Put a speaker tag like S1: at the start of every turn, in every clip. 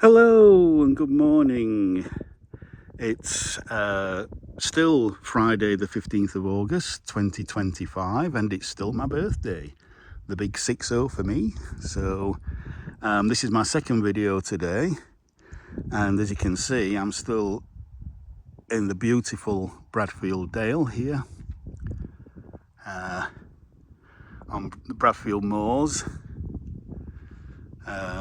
S1: Hello and good morning. It's still Friday the 15th of August 2025 and it's still my birthday, the big 60 for me. So this is my second video today, and as you can see I'm still in the beautiful Bradfield Dale here on the Bradfield Moors,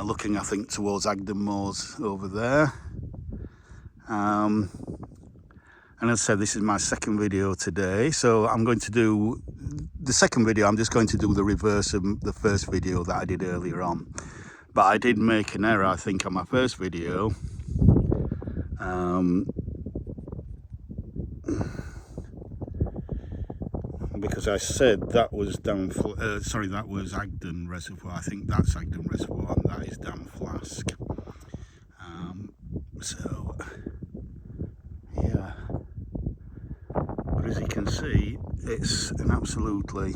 S1: looking I think towards Agden Moors over there. And as I said, this is my second video today, so I'm going to do the second video. I'm just going to do the reverse of the first video that I did earlier on, but I did make an error I think on my first video. Because I said that was that was Agden Reservoir. I think that's Agden Reservoir and that is Dam Flask. So yeah, but as you can see, it's an absolutely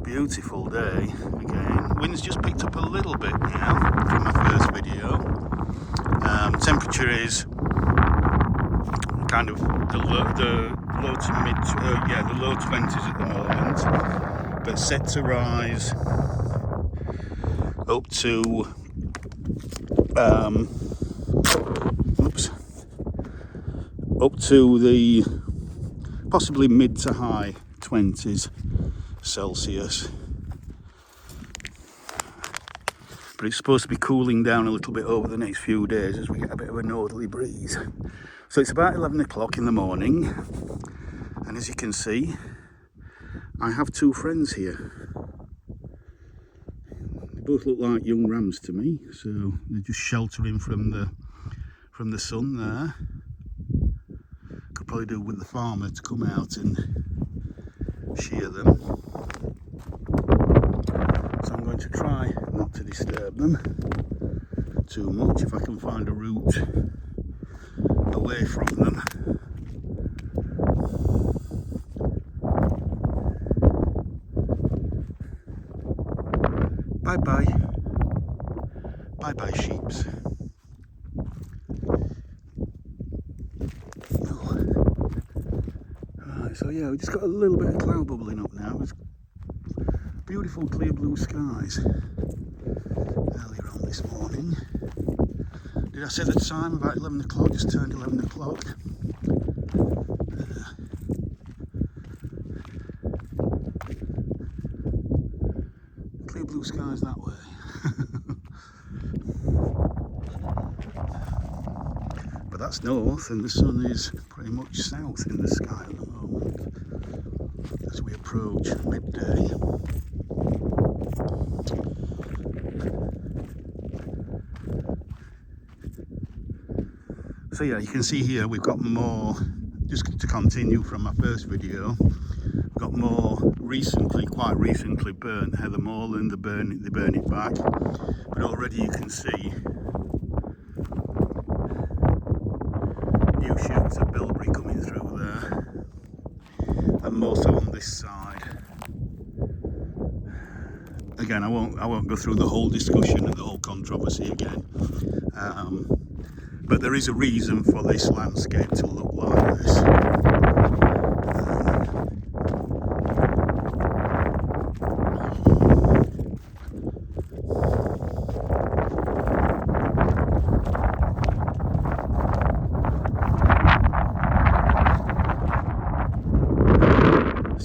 S1: beautiful day again. Wind's just picked up a little bit now from my first video. Temperature is kind of the low to mid, the low 20s at the moment, but set to rise up to up to the possibly mid to high 20s Celsius. But it's supposed to be cooling down a little bit over the next few days as we get a bit of a northerly breeze. So it's about 11 o'clock in the morning, and as you can see, I have two friends here. They both look like young rams to me, so they're just sheltering from the sun there. Could probably do with the farmer to come out and shear them. So I'm going to try not to disturb them too much if I can find a route away from them. Bye bye. Bye bye, sheeps. Right, so yeah, we just got a little bit of cloud bubbling up now. It's beautiful clear blue skies earlier on this morning. Did I say the time? About 11 o'clock, just turned 11 o'clock. Clear blue skies that way. But that's north, and the sun is pretty much south in the sky at the moment as we approach midday. So yeah, you can see here we've got more, just to continue from my first video, we've got more quite recently burnt heather moorland. They burn it back, but already you can see new shoots of bilberry coming through there, and more so on this side. Again, I won't go through the whole discussion and the whole controversy again. But there is a reason for this landscape to look like this.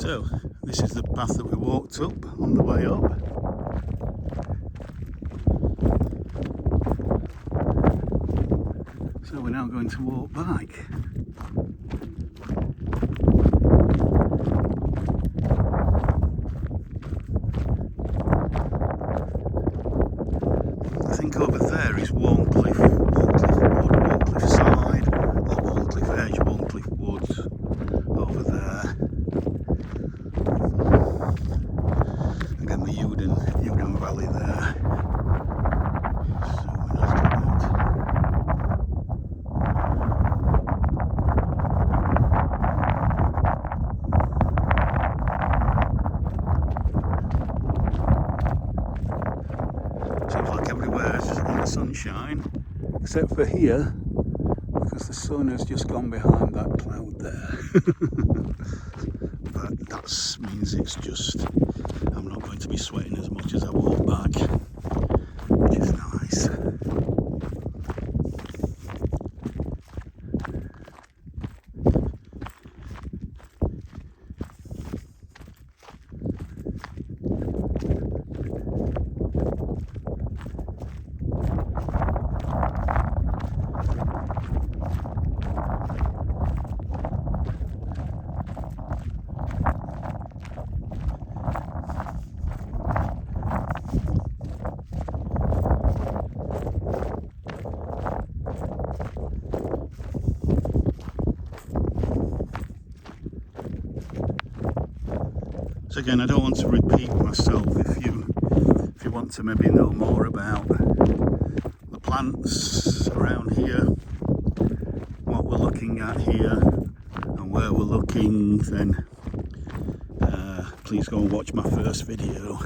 S1: So, this is the path that we walked up on the way up. So we're now going to walk back. I think over there is Warncliffe Wood, Warncliffe Side, or Warncliffe Edge, Warncliffe Woods over there. Again, the Uden Valley there. Seems like everywhere is bright sunshine, except for here, because the sun has just gone behind that cloud there. But that means it's just, I'm not going to be sweating as much as I walk back, which is nice. So again, I don't want to repeat myself. If you want to maybe know more about the plants around here, what we're looking at here and where we're looking, then please go and watch my first video.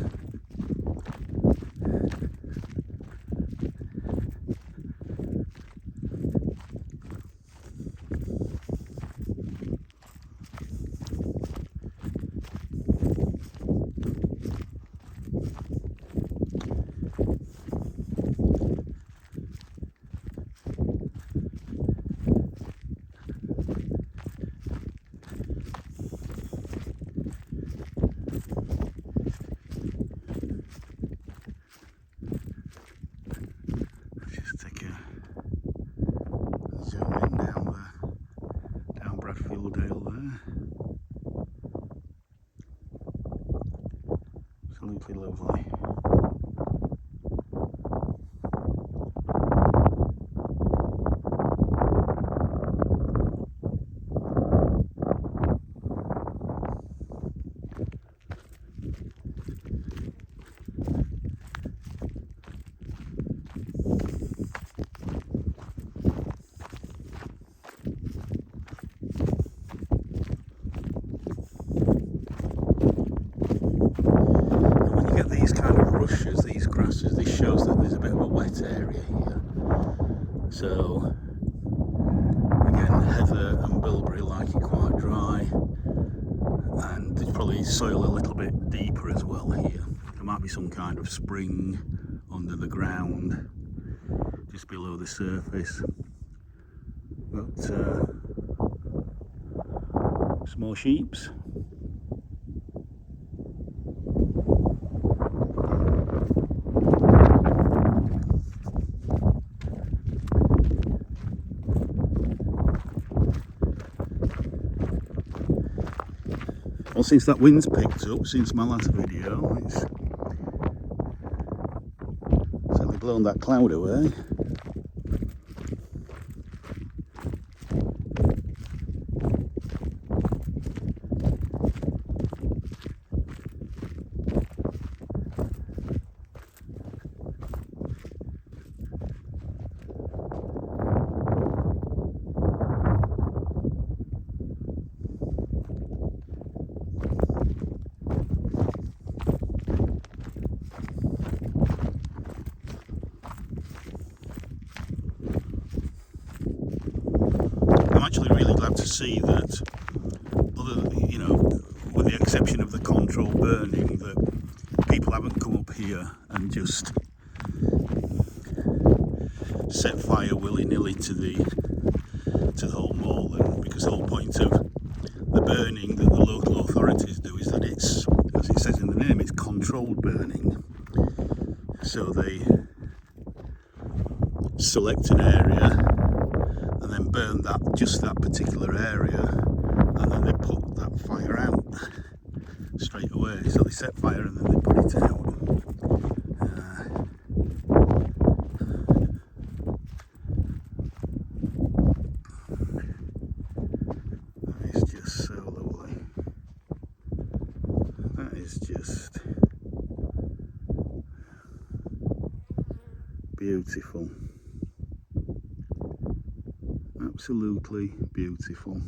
S1: Zoom in down Bradfield Dale there. Absolutely lovely. These kind of rushes, these grasses, this shows that there's a bit of a wet area here. So again, heather and bilberry like it quite dry, and there's probably soil a little bit deeper as well here. There might be some kind of spring under the ground just below the surface, but some more sheeps. Well, since that wind's picked up since my last video, it's certainly blown that cloud away. I'm actually really glad to see that, with the exception of the controlled burning, that people haven't come up here and just set fire willy-nilly to the whole moorland, because the whole point of the burning that the local authorities do is that it's, as it says in the name, it's controlled burning. So they select an area and then burn just that particular area, and then they put that fire out straight away. So they set fire and then they put it out. That is just so lovely. That is just beautiful. Absolutely beautiful.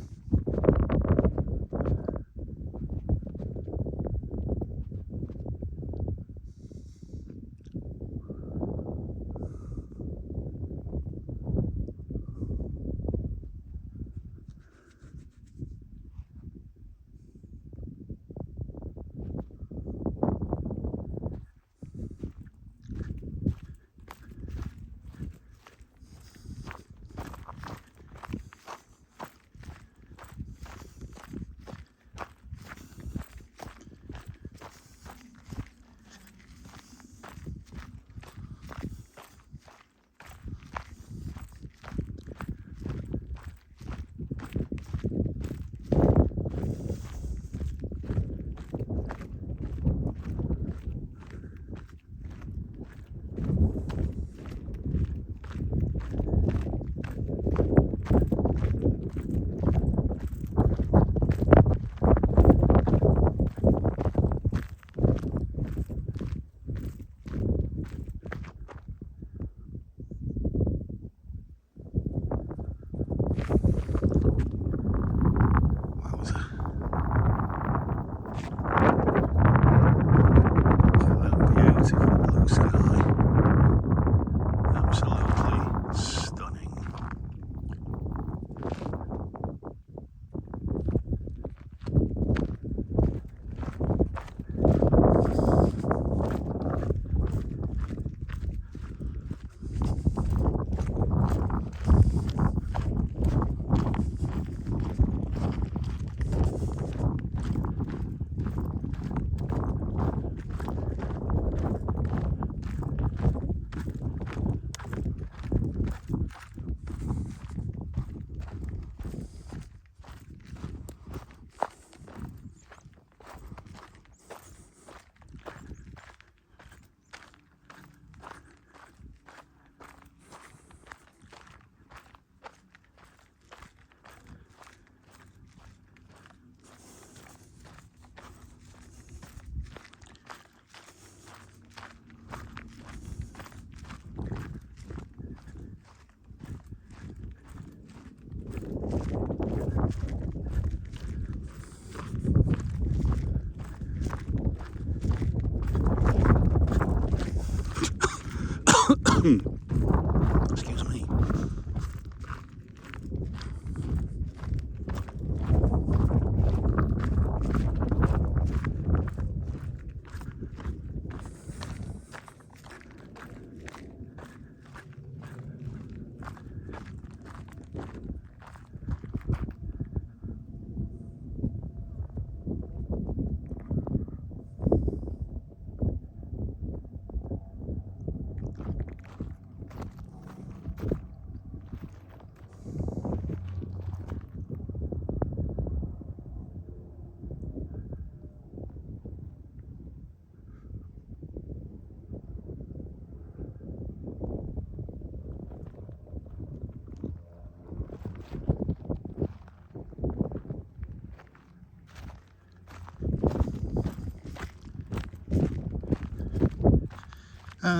S1: Excuse me.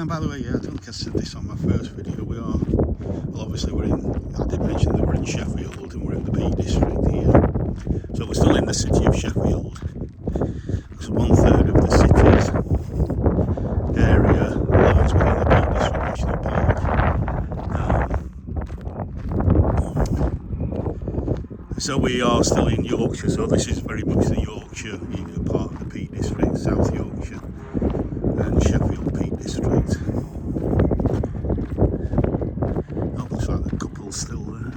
S1: By the way, yeah, I don't think I said this on my first video. Well, obviously I did mention that we're in Sheffield and we're in the Peak District here. So we're still in the city of Sheffield. So 1/3 of the city's area lies within the Peak District National Park. So we are still in Yorkshire, so this is very much the Yorkshire part of the Peak District, South Yorkshire and Sheffield Peak District. Oh, looks like the couple's still there.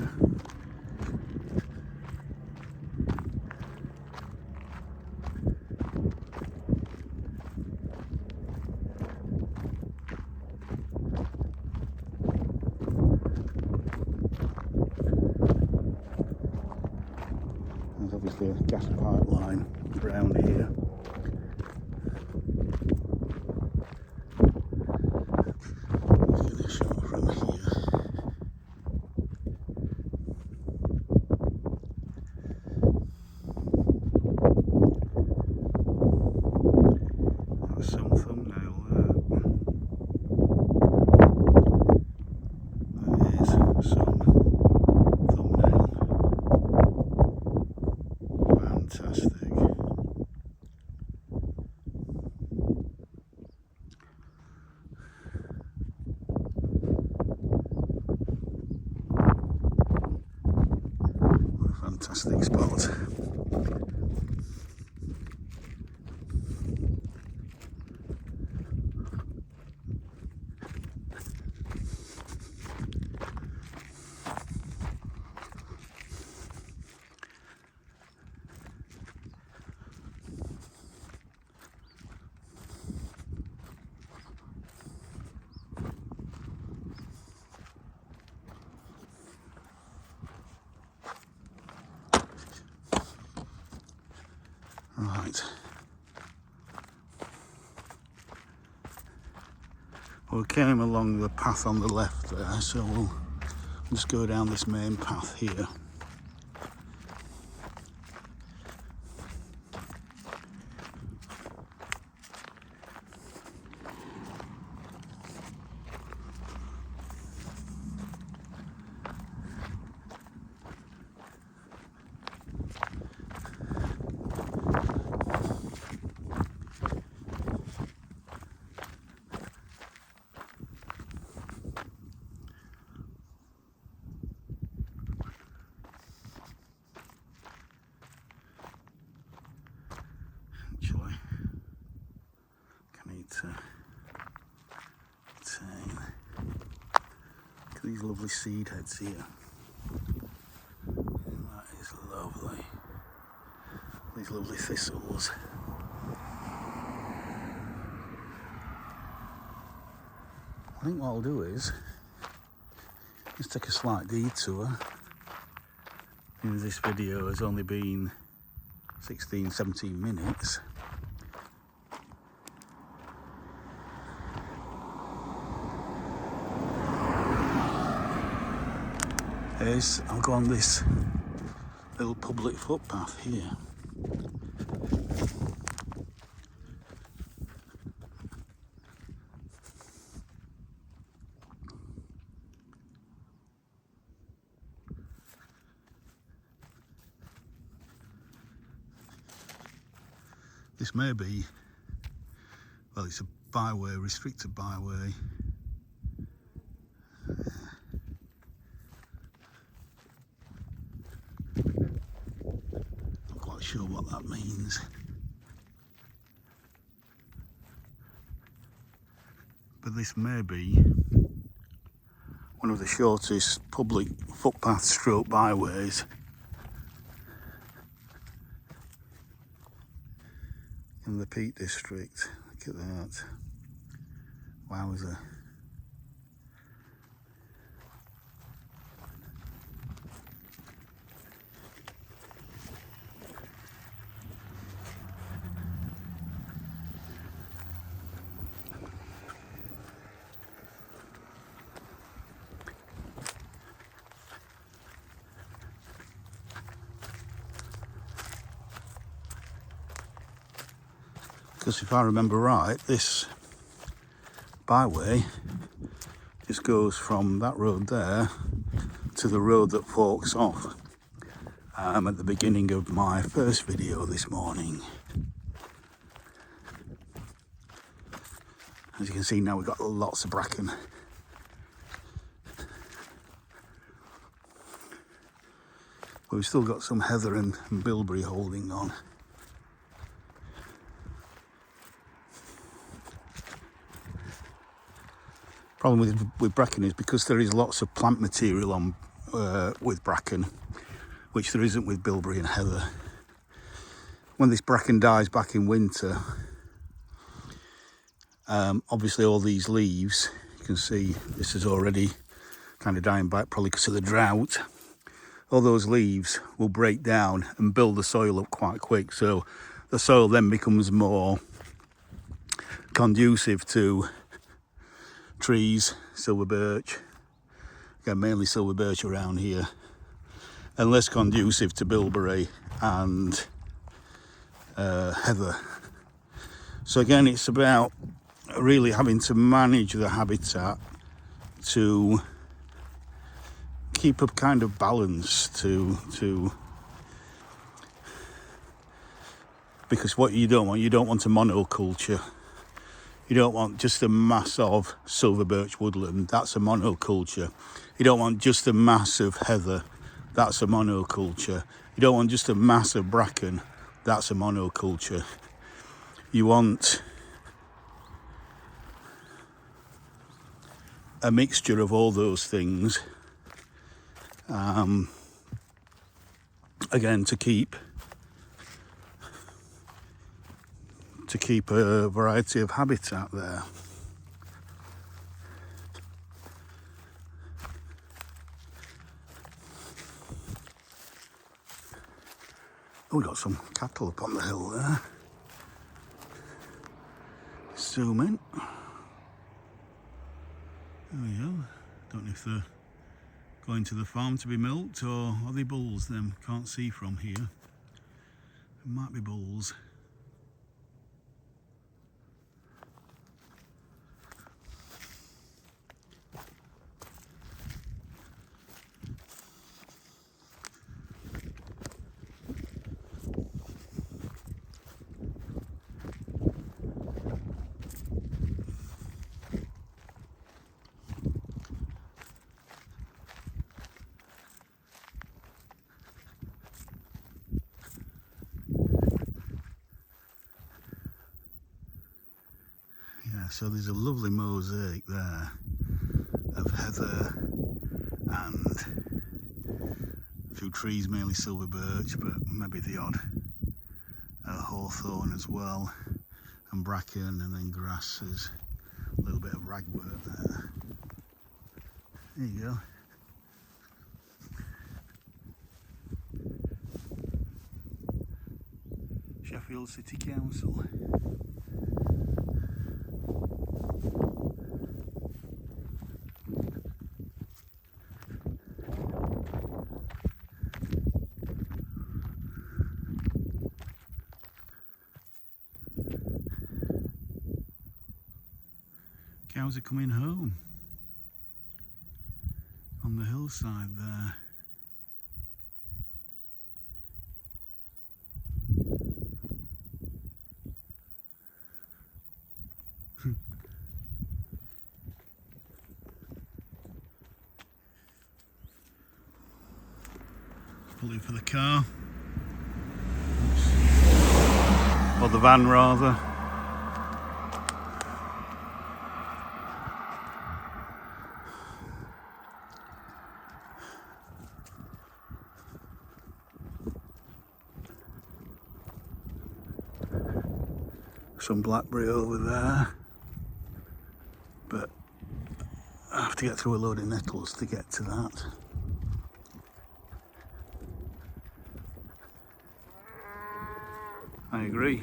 S1: There's obviously a gas pipeline around here. Let's get a shot from here. There's some thumbnail there. There is some thumbnail. Fantastic. What a fantastic spot. Right. We came along the path on the left there, so we'll just go down this main path here. Actually, I need to turn. Look at these lovely seed heads here. That is lovely. These lovely thistles. I think what I'll do is just take a slight detour. This video has only been 16-17 minutes. I'll go on this little public footpath here. This may be, well, it's a byway, restricted byway, sure what that means. But this may be one of the shortest public footpath stroke byways in the Peak District. Look at that. Wowza. Because if I remember right, this byway just goes from that road there to the road that forks off at the beginning of my first video this morning. As you can see now, we've got lots of bracken. But we've still got some heather and bilberry holding on. Problem with bracken is because there is lots of plant material on with bracken, which there isn't with bilberry and heather. When this bracken dies back in winter, obviously all these leaves, you can see this is already kind of dying back, probably because of the drought. All those leaves will break down and build the soil up quite quick, so the soil then becomes more conducive to trees, silver birch, again mainly silver birch around here, and less conducive to bilberry and heather. So again, it's about really having to manage the habitat to keep a kind of balance to because what you don't want a monoculture. You don't want just a mass of silver birch woodland, that's a monoculture. You don't want just a mass of heather, that's a monoculture. You don't want just a mass of bracken, that's a monoculture. You want a mixture of all those things, again, to keep a variety of habitat there. Oh, we've got some cattle up on the hill there. Zoom in. There we go. Don't know if they're going to the farm to be milked or are they bulls then? Can't see from here. It might be bulls. So there's a lovely mosaic there of heather and a few trees, mainly silver birch, but maybe the odd hawthorn as well, and bracken, and then grasses, a little bit of ragwort there. There you go. Sheffield City Council. Cows are coming home on the hillside there. Pull in for the car. Oops. or the van rather. Some blackberry over there, but I have to get through a load of nettles to get to that. I agree.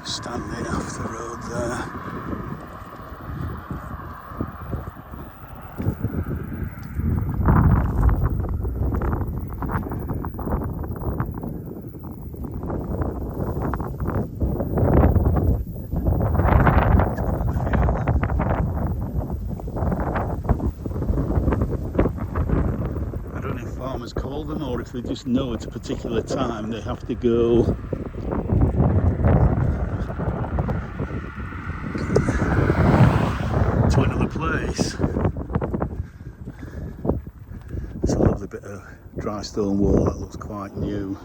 S1: Standing off the road there. I don't know if farmers call them or if they just know at a particular time they have to go to another place. It's a lovely bit of dry stone wall that looks quite new.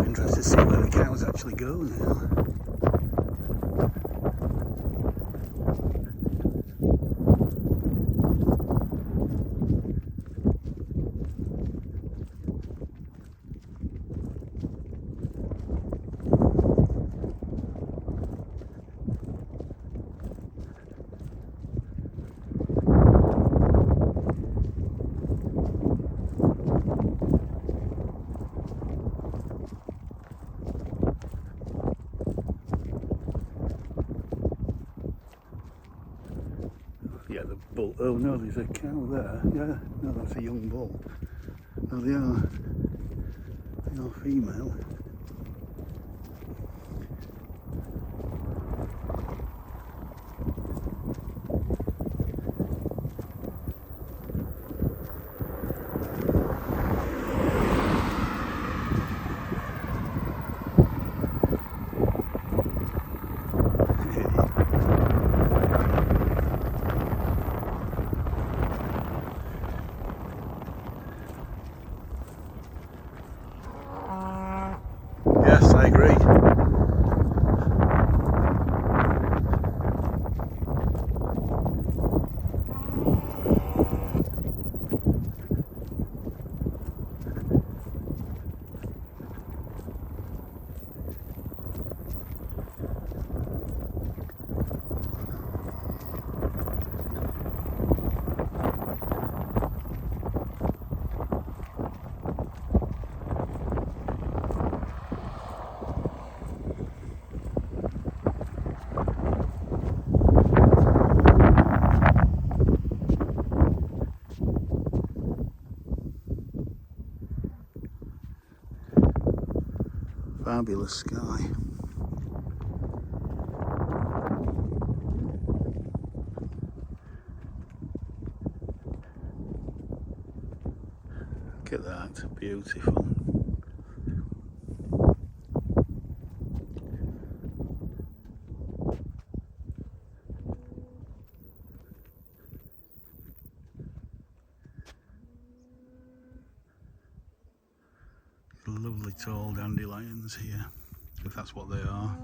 S1: Interested to see where the cows actually go now. Yeah, the bull. Oh no, there's a cow there. Yeah, no, that's a young bull. No, they are female. Yes, I agree. Fabulous sky. Look at that, beautiful. Lovely tall dandelions here, if that's what they are.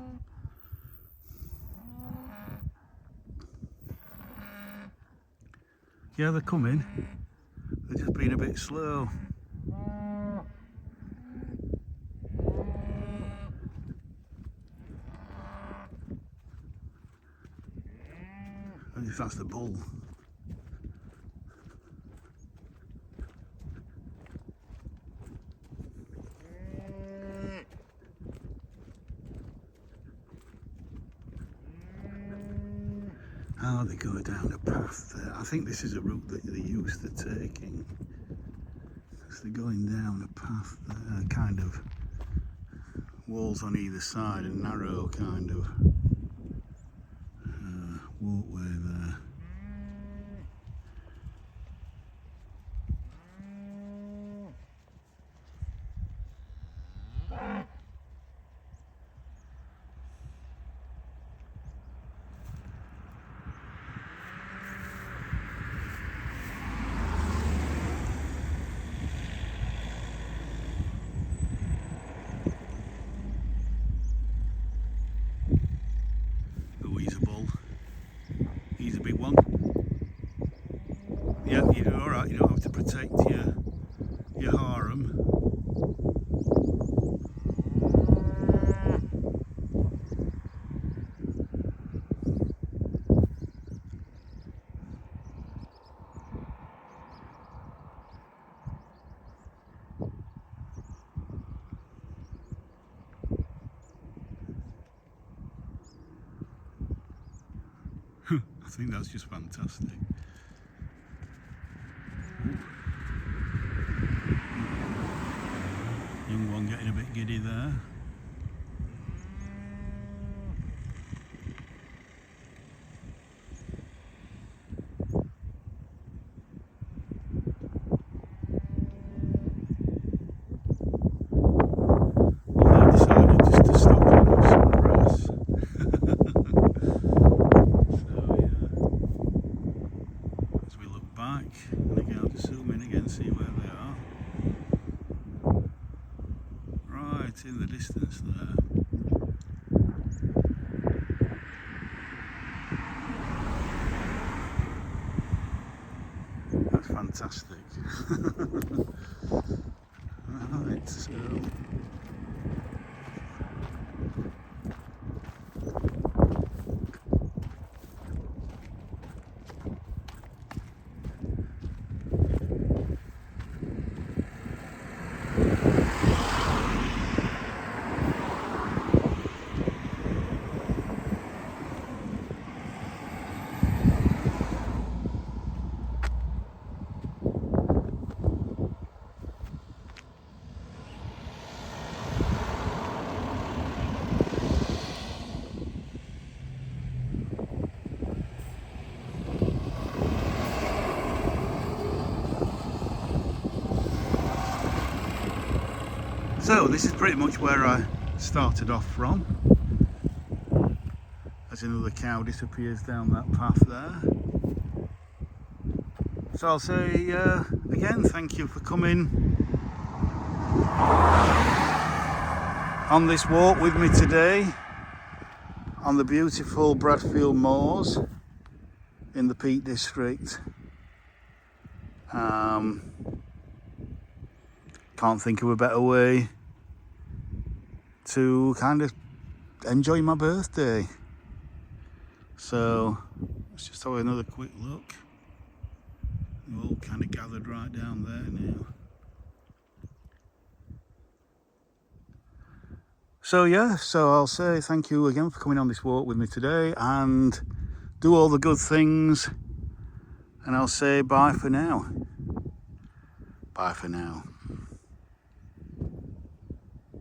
S1: Yeah, they're coming. They're just being a bit slow. if that's the bull. Oh, they go down a path there. I think this is a route that they're used to taking. So they're going down a path there, kind of walls on either side, a narrow kind of walkway there. Oh, he's a bull. He's a big one. Yeah, you do all right. You don't have to protect your harem. I think that's just fantastic. Young one getting a bit giddy there. Well, they decided just to stop and have some grass. So yeah, as we look back, and again I'll just zoom in again, see where they are. Right in the distance there. That's fantastic. Right, so So this is pretty much where I started off from, as another cow disappears down that path there. So I'll say again, thank you for coming on this walk with me today on the beautiful Bradfield moors in the Peak District. Can't think of a better way to kind of enjoy my birthday. So let's just have another quick look. We're all kind of gathered right down there now. So yeah, so I'll say thank you again for coming on this walk with me today, and do all the good things, and I'll say bye for now. Bye for now.